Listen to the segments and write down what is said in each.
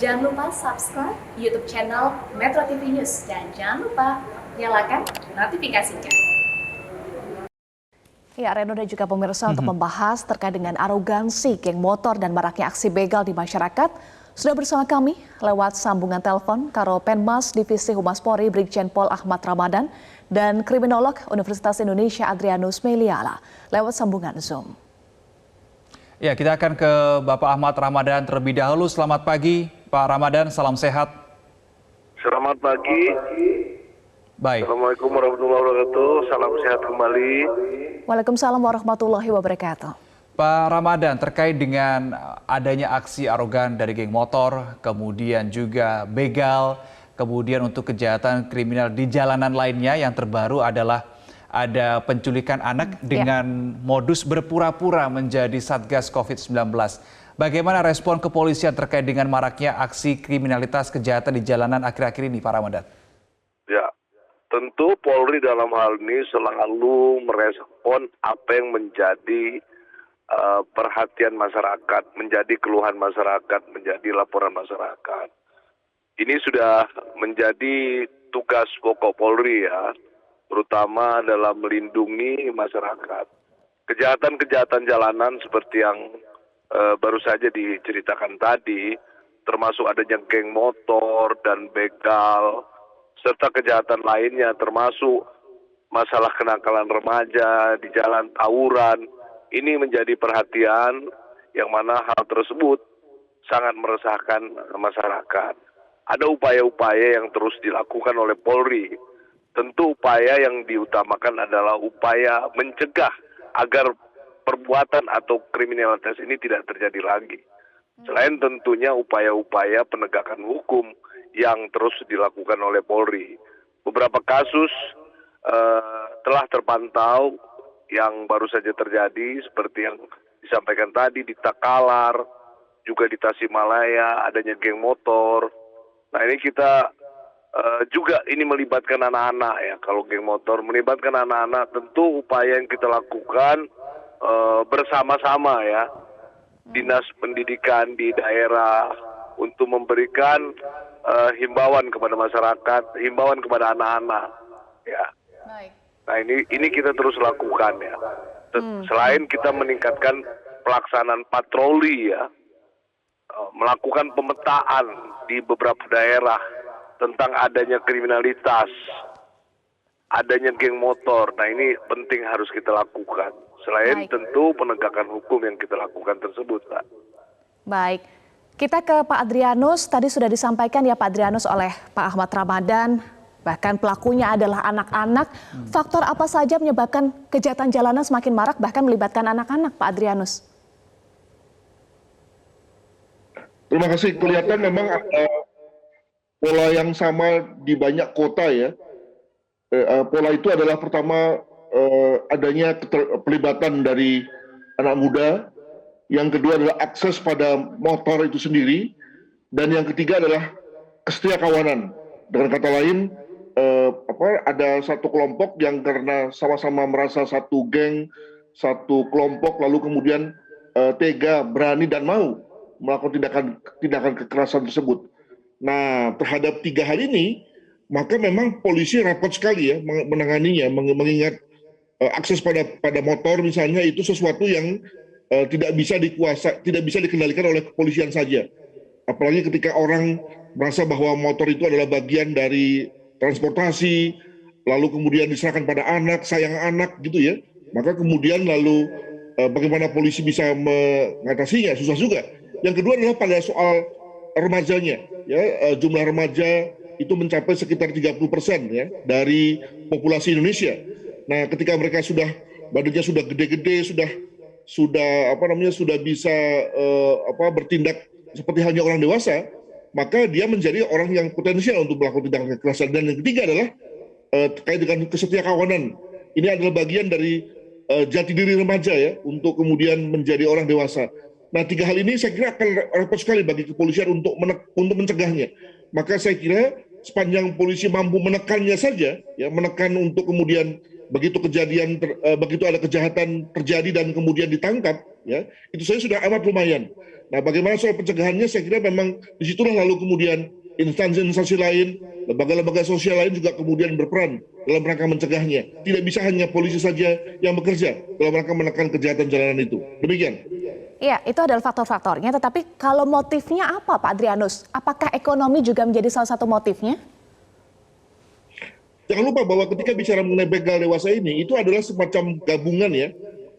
Jangan lupa subscribe YouTube channel Metro TV News dan jangan lupa nyalakan notifikasinya. Ya, Reno dan juga pemirsa untuk membahas terkait dengan arogansi geng motor dan maraknya aksi begal di masyarakat, sudah bersama kami lewat sambungan telepon Karo Penmas Divisi Humas Polri Brigjen Pol Ahmad Ramadan dan Kriminolog Universitas Indonesia Adrianus Meliala lewat sambungan Zoom. Ya, kita akan ke Bapak Ahmad Ramadan terlebih dahulu. Selamat pagi, Pak Ramadan. Salam sehat. Selamat pagi. Baik. Assalamualaikum warahmatullahi wabarakatuh. Salam sehat kembali. Waalaikumsalam warahmatullahi wabarakatuh. Pak Ramadan, terkait dengan adanya aksi arogan dari geng motor, kemudian juga begal, kemudian untuk kejahatan kriminal di jalanan lainnya, yang terbaru adalah ada penculikan anak dengan modus berpura-pura menjadi Satgas COVID-19. Bagaimana respon kepolisian terkait dengan maraknya aksi kriminalitas kejahatan di jalanan akhir-akhir ini, Pak Ramadan? Ya, tentu Polri dalam hal ini selalu merespon apa yang menjadi perhatian masyarakat, menjadi keluhan masyarakat, menjadi laporan masyarakat. Ini sudah menjadi tugas pokok Polri ya, terutama dalam melindungi masyarakat. Kejahatan-kejahatan jalanan seperti yang baru saja diceritakan tadi, termasuk adanya geng motor dan begal, serta kejahatan lainnya termasuk masalah kenakalan remaja di jalan, tawuran, ini menjadi perhatian yang mana hal tersebut sangat meresahkan masyarakat. Ada upaya-upaya yang terus dilakukan oleh Polri. Tentu upaya yang diutamakan adalah upaya mencegah agar perbuatan atau kriminalitas ini tidak terjadi lagi. Selain tentunya upaya-upaya penegakan hukum yang terus dilakukan oleh Polri. Beberapa kasus telah terpantau yang baru saja terjadi seperti yang disampaikan tadi di Takalar, juga di Tasikmalaya, adanya geng motor. Nah ini kita juga ini melibatkan anak-anak ya, kalau geng motor melibatkan anak-anak tentu upaya yang kita lakukan bersama-sama ya, dinas pendidikan di daerah untuk memberikan himbauan kepada masyarakat, himbauan kepada anak-anak ya. Baik. Nah ini kita terus lakukan ya. Selain kita meningkatkan pelaksanaan patroli ya, melakukan pemetaan di beberapa daerah tentang adanya kriminalitas, adanya geng motor. Nah ini penting harus kita lakukan. Selain tentu penegakan hukum yang kita lakukan tersebut, Pak. Baik, kita ke Pak Adrianus. Tadi sudah disampaikan ya Pak Adrianus oleh Pak Ahmad Ramadan, bahkan pelakunya adalah anak-anak. Faktor apa saja menyebabkan kejahatan jalanan semakin marak bahkan melibatkan anak-anak, Pak Adrianus? Terima kasih. Kelihatan memang ada pola yang sama di banyak kota ya. Pola itu adalah pertama adanya pelibatan dari anak muda, yang kedua adalah akses pada motor itu sendiri, dan yang ketiga adalah kesetiakawanan. Dengan kata lain, ada satu kelompok yang karena sama-sama merasa satu geng, satu kelompok, lalu kemudian tega, berani dan mau melakukan tindakan kekerasan tersebut. Nah, terhadap tiga hal ini, maka memang polisi repot sekali ya menanganinya, mengingat akses pada motor misalnya itu sesuatu yang tidak bisa dikendalikan oleh kepolisian saja. Apalagi ketika orang merasa bahwa motor itu adalah bagian dari transportasi, lalu kemudian diserahkan pada anak, sayang anak gitu ya. Maka kemudian lalu bagaimana polisi bisa mengatasinya, susah juga. Yang kedua adalah pada soal remajanya, ya, jumlah remaja itu mencapai sekitar 30% ya dari populasi Indonesia. Nah, ketika mereka badannya sudah gede-gede, sudah bisa bertindak seperti halnya orang dewasa, maka dia menjadi orang yang potensial untuk melakukan tindakan kekerasan. Dan yang ketiga adalah terkait dengan kesetiakawanan. Ini adalah bagian dari jati diri remaja ya, untuk kemudian menjadi orang dewasa. Nah, tiga hal ini saya kira akan repot sekali bagi kepolisian untuk mencegahnya. Maka saya kira sepanjang polisi mampu menekannya saja, ya, menekan untuk kemudian begitu ada kejahatan terjadi dan kemudian ditangkap, ya, itu saya sudah amat lumayan. Nah, bagaimana soal pencegahannya, saya kira memang disitulah lalu kemudian instansi-instansi lain, lembaga-lembaga sosial lain juga kemudian berperan dalam rangka mencegahnya. Tidak bisa hanya polisi saja yang bekerja dalam rangka menekan kejahatan jalanan itu. Demikian. Iya, itu adalah faktor-faktornya, tetapi kalau motifnya apa Pak Adrianus? Apakah ekonomi juga menjadi salah satu motifnya? Jangan lupa bahwa ketika bicara mengenai begal dewasa ini, itu adalah semacam gabungan ya,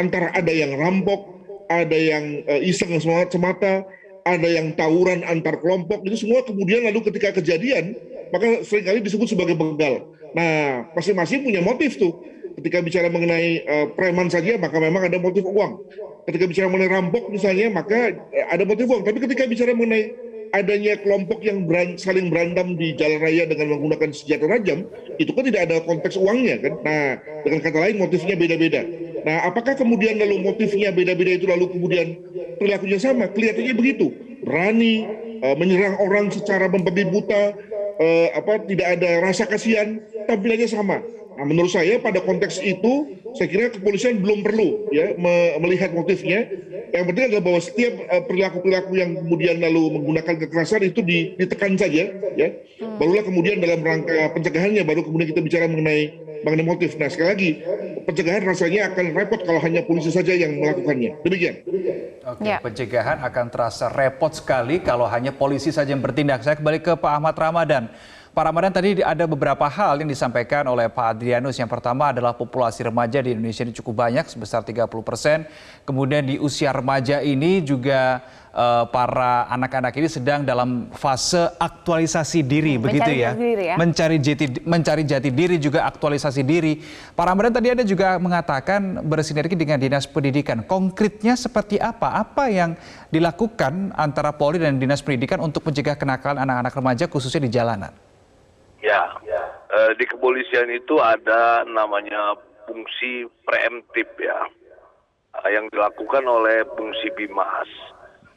antara ada yang rampok, ada yang iseng semata, ada yang tawuran antar kelompok, itu semua kemudian lalu ketika kejadian, maka seringkali disebut sebagai begal. Nah, masing-masing punya motif tuh. Ketika bicara mengenai preman saja, maka memang ada motif uang. Ketika bicara mengenai rampok misalnya, maka ada motif uang. Tapi ketika bicara mengenai adanya kelompok yang saling berantem di jalan raya dengan menggunakan senjata tajam, itu kan tidak ada konteks uangnya kan. Nah, dengan kata lain motifnya beda-beda. Nah, apakah kemudian lalu motifnya beda-beda itu lalu kemudian perilakunya sama? Kelihatannya begitu. Berani menyerang orang secara membabi buta, tidak ada rasa kasihan, tampilannya sama. Nah, menurut saya pada konteks itu, saya kira kepolisian belum perlu ya melihat motifnya. Yang penting adalah bahwa setiap perilaku-perilaku yang kemudian lalu menggunakan kekerasan itu ditekan saja, ya. Barulah kemudian dalam rangka pencegahannya, baru kemudian kita bicara mengenai motif. Nah, sekali lagi, pencegahan rasanya akan repot kalau hanya polisi saja yang melakukannya. Demikian. Oke, pencegahan akan terasa repot sekali kalau hanya polisi saja yang bertindak. Saya kembali ke Pak Ahmad Ramadan. Pak Ramadan, tadi ada beberapa hal yang disampaikan oleh Pak Adrianus. Yang pertama adalah populasi remaja di Indonesia ini cukup banyak, sebesar 30%. Kemudian di usia remaja ini juga para anak-anak ini sedang dalam fase aktualisasi diri, begitu ya? Mencari jati diri, juga aktualisasi diri. Pak Ramadan, tadi Anda juga mengatakan bersinergi dengan Dinas Pendidikan. Konkretnya seperti apa? Apa yang dilakukan antara Polri dan Dinas Pendidikan untuk mencegah kenakalan anak-anak remaja khususnya di jalanan? Ya, di kepolisian itu ada namanya fungsi preemptif ya, yang dilakukan oleh fungsi Bimas.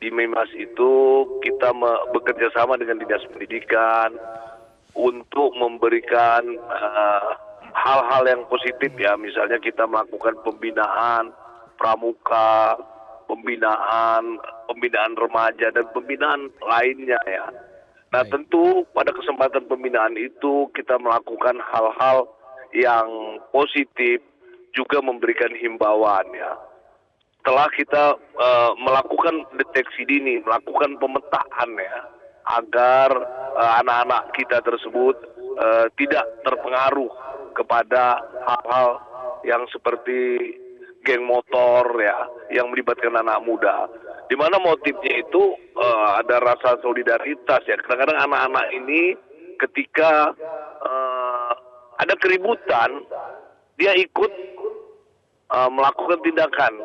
Di Bimas itu kita bekerja sama dengan Dinas Pendidikan untuk memberikan hal-hal yang positif ya, misalnya kita melakukan pembinaan pramuka, pembinaan remaja dan pembinaan lainnya ya. Nah, tentu pada kesempatan pembinaan itu kita melakukan hal-hal yang positif, juga memberikan himbauan ya. Setelah kita melakukan deteksi dini, melakukan pemetaan ya, agar anak-anak kita tersebut tidak terpengaruh kepada hal-hal yang seperti geng motor ya, yang melibatkan anak muda. Di mana motifnya itu ada rasa solidaritas ya. Kadang-kadang anak-anak ini ketika ada keributan, dia ikut melakukan tindakan.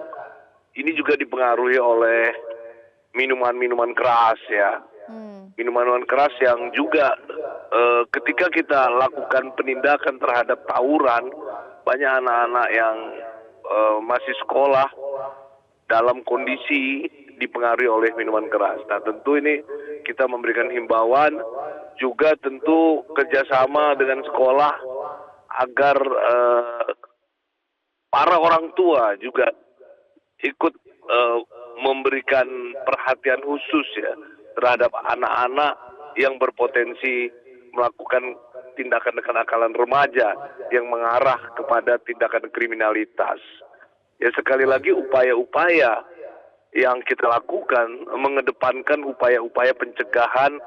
Ini juga dipengaruhi oleh minuman-minuman keras ya. Minuman-minuman keras yang juga ketika kita lakukan penindakan terhadap tawuran, banyak anak-anak yang masih sekolah dalam kondisi dipengaruhi oleh minuman keras. Nah, tentu ini kita memberikan himbauan, juga tentu kerjasama dengan sekolah agar para orang tua juga ikut memberikan perhatian khusus ya terhadap anak-anak yang berpotensi melakukan tindakan kenakalan remaja yang mengarah kepada tindakan kriminalitas. Ya, sekali lagi upaya-upaya yang kita lakukan mengedepankan upaya-upaya pencegahan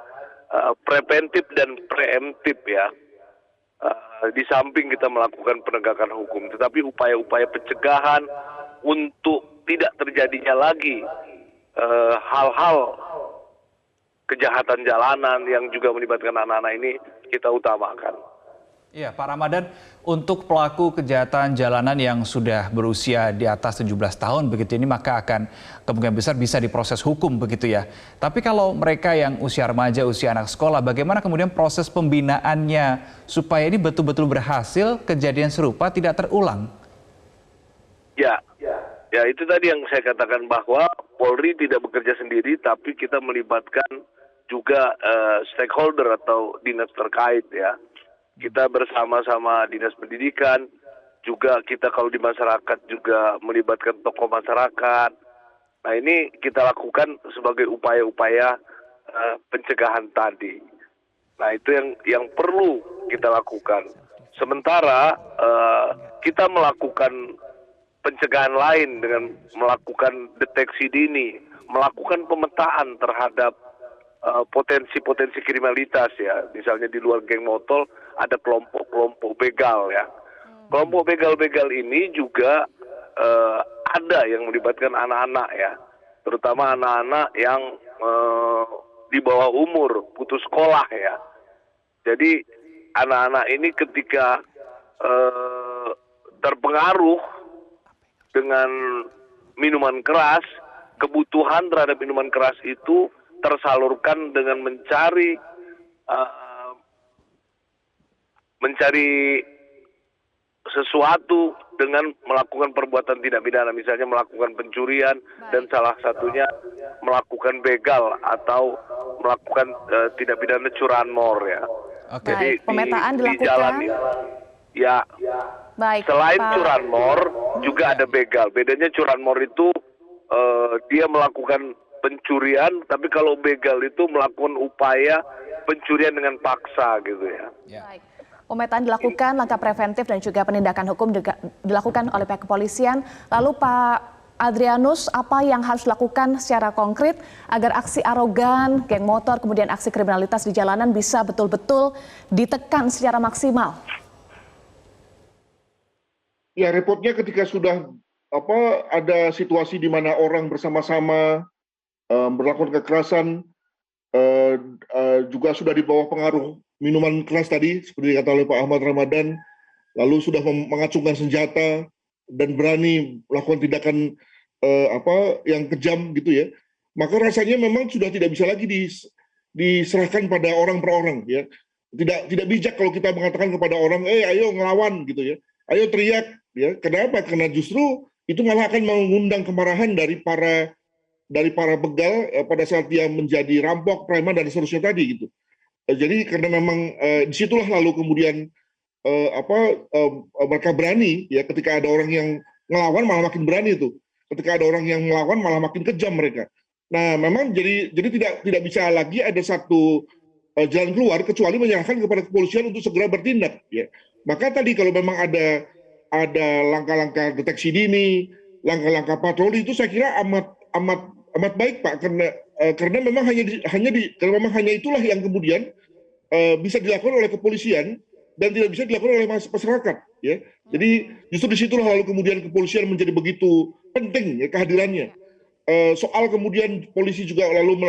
preventif dan preemptif ya. Di samping kita melakukan penegakan hukum, tetapi upaya-upaya pencegahan untuk tidak terjadinya lagi hal-hal kejahatan jalanan yang juga melibatkan anak-anak ini kita utamakan. Iya, Pak Ramadan, untuk pelaku kejahatan jalanan yang sudah berusia di atas 17 tahun begitu ini, maka akan kemungkinan besar bisa diproses hukum begitu ya. Tapi kalau mereka yang usia remaja, usia anak sekolah, bagaimana kemudian proses pembinaannya supaya ini betul-betul berhasil, kejadian serupa tidak terulang? Ya, itu tadi yang saya katakan bahwa Polri tidak bekerja sendiri, tapi kita melibatkan juga stakeholder atau dinas terkait ya. Kita bersama-sama Dinas Pendidikan, juga kita kalau di masyarakat juga melibatkan tokoh masyarakat. Nah, ini kita lakukan sebagai upaya-upaya pencegahan tadi. Nah, itu yang perlu kita lakukan. Sementara kita melakukan pencegahan lain dengan melakukan deteksi dini, melakukan pemetaan terhadap potensi-potensi kriminalitas ya. Misalnya di luar geng motor ada kelompok-kelompok begal ya. Kelompok begal-begal ini juga ada yang melibatkan anak-anak ya, terutama anak-anak yang di bawah umur, putus sekolah ya. Jadi anak-anak ini ketika terpengaruh dengan minuman keras, kebutuhan terhadap minuman keras itu tersalurkan dengan mencari sesuatu dengan melakukan perbuatan tidak pidana, misalnya melakukan pencurian dan salah satunya melakukan begal atau melakukan tidak pidana curanmor ya. Oke. Jadi pemetaan di dilakukan. jalan ya. Baik, Selain Pak. curanmor juga ada begal. Bedanya curanmor itu dia melakukan pencurian, tapi kalau begal itu melakukan upaya pencurian dengan paksa gitu ya. Baik. Pemetaan dilakukan, langkah preventif dan juga penindakan hukum juga dilakukan oleh pihak kepolisian. Lalu Pak Adrianus, apa yang harus dilakukan secara konkret agar aksi arogan, geng motor, kemudian aksi kriminalitas di jalanan bisa betul-betul ditekan secara maksimal? Ya, repotnya ketika sudah ada situasi di mana orang bersama-sama melakukan kekerasan, juga sudah di bawah pengaruh minuman keras tadi, seperti dikata oleh Pak Ahmad Ramadan, lalu sudah mengacungkan senjata dan berani melakukan tindakan yang kejam gitu ya, maka rasanya memang sudah tidak bisa lagi diserahkan pada orang per orang ya. Tidak bijak kalau kita mengatakan kepada orang, ayo ngelawan gitu ya, ayo teriak ya. Kenapa? Karena justru itu malah akan mengundang kemarahan dari para begal pada saat dia menjadi rampok, preman dan seterusnya tadi gitu. Jadi karena memang disitulah lalu kemudian mereka berani ya, ketika ada orang yang ngelawan malah makin berani itu. Ketika ada orang yang melawan malah makin kejam mereka. Nah, memang jadi tidak bisa lagi ada satu jalan keluar kecuali menyerahkan kepada kepolisian untuk segera bertindak ya. Maka tadi kalau memang ada langkah-langkah deteksi dini, langkah-langkah patroli, itu saya kira amat baik Pak, karena memang hanya itulah yang kemudian bisa dilakukan oleh kepolisian dan tidak bisa dilakukan oleh masyarakat ya. Jadi justru disitulah lalu kemudian kepolisian menjadi begitu penting ya kehadirannya. Soal kemudian polisi juga lalu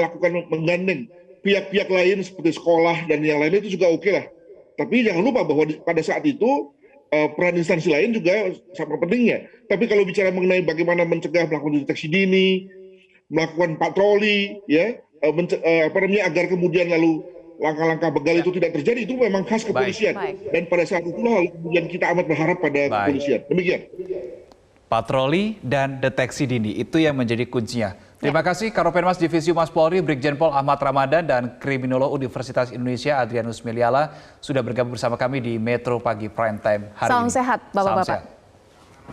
menggandeng pihak-pihak lain seperti sekolah dan yang lain itu juga oke lah. Tapi jangan lupa bahwa pada saat itu peran instansi lain juga sangat pentingnya. Tapi kalau bicara mengenai bagaimana mencegah, melakukan deteksi dini, melakukan patroli ya, agar kemudian lalu langkah-langkah begal itu tidak terjadi, itu memang khas kepolisian. Baik. Dan pada saat itulah lalu kemudian kita amat berharap pada kepolisian. Demikian. Patroli dan deteksi dini itu yang menjadi kuncinya. Terima kasih Karopenmas Divisi Humas Polri Brigjen Pol Ahmad Ramadan dan Kriminolog Universitas Indonesia Adrianus Meliala sudah bergabung bersama kami di Metro Pagi Prime Time hari ini. Salam sehat Bapak-bapak.